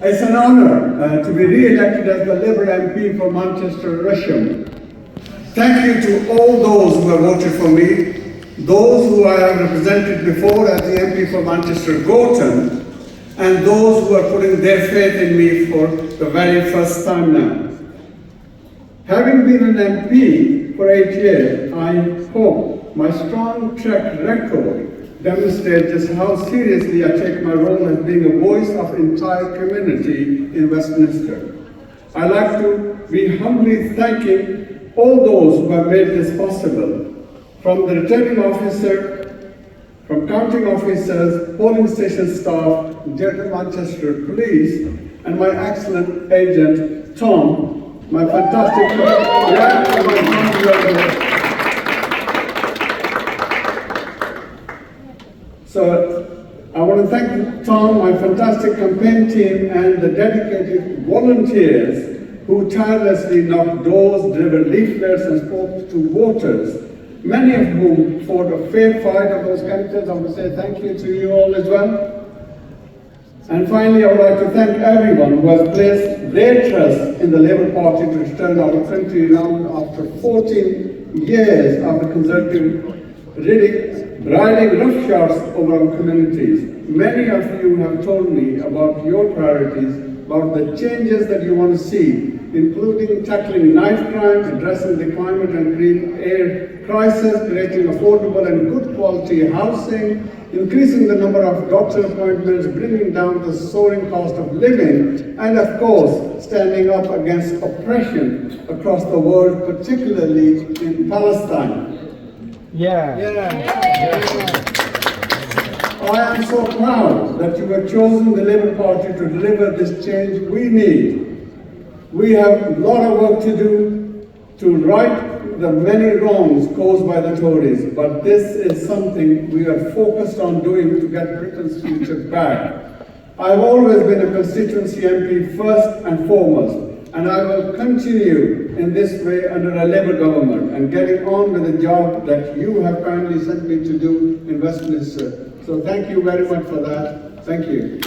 It's an honor to be re-elected as the Labour MP for Manchester Resham. Thank you to all those who have voted for me, those who I have represented before as the MP for Manchester Gorton, and those who are putting their faith in me for the very first time now. Having been an MP for 8 years, I hope my strong track record demonstrates just how seriously I take my role as being a voice of the entire community in Westminster. I'd like to be humbly thanking all those who have made this possible, from the returning officer, from counting officers, polling station staff, Greater Manchester Police, and my excellent agent, Tom, my fantastic So I want to thank Tom, my fantastic campaign team, and the dedicated volunteers who tirelessly knocked doors, delivered leaflets, and spoke to voters, many of whom fought a fair fight of those candidates. I want to say thank you to you all as well. And finally, I would like to thank everyone who has placed their trust in the Labour Party to turn our country around after 14 years of the Conservative riding roughshods over our communities. Many of you have told me about your priorities, about the changes that you want to see, including tackling knife crime, addressing the climate and green air crisis, creating affordable and good quality housing, increasing the number of doctor appointments, bringing down the soaring cost of living, and of course, standing up against oppression across the world, particularly in Palestine. I am so proud that you have chosen the Labour Party to deliver this change we need. We have a lot of work to do to right the many wrongs caused by the Tories, but this is something we are focused on doing to get Britain's future back. I've always been a constituency MP first and foremost, and I will continue in this way under a Labour government and getting on with the job that you have kindly sent me to do in Westminster. So thank you very much for that. Thank you.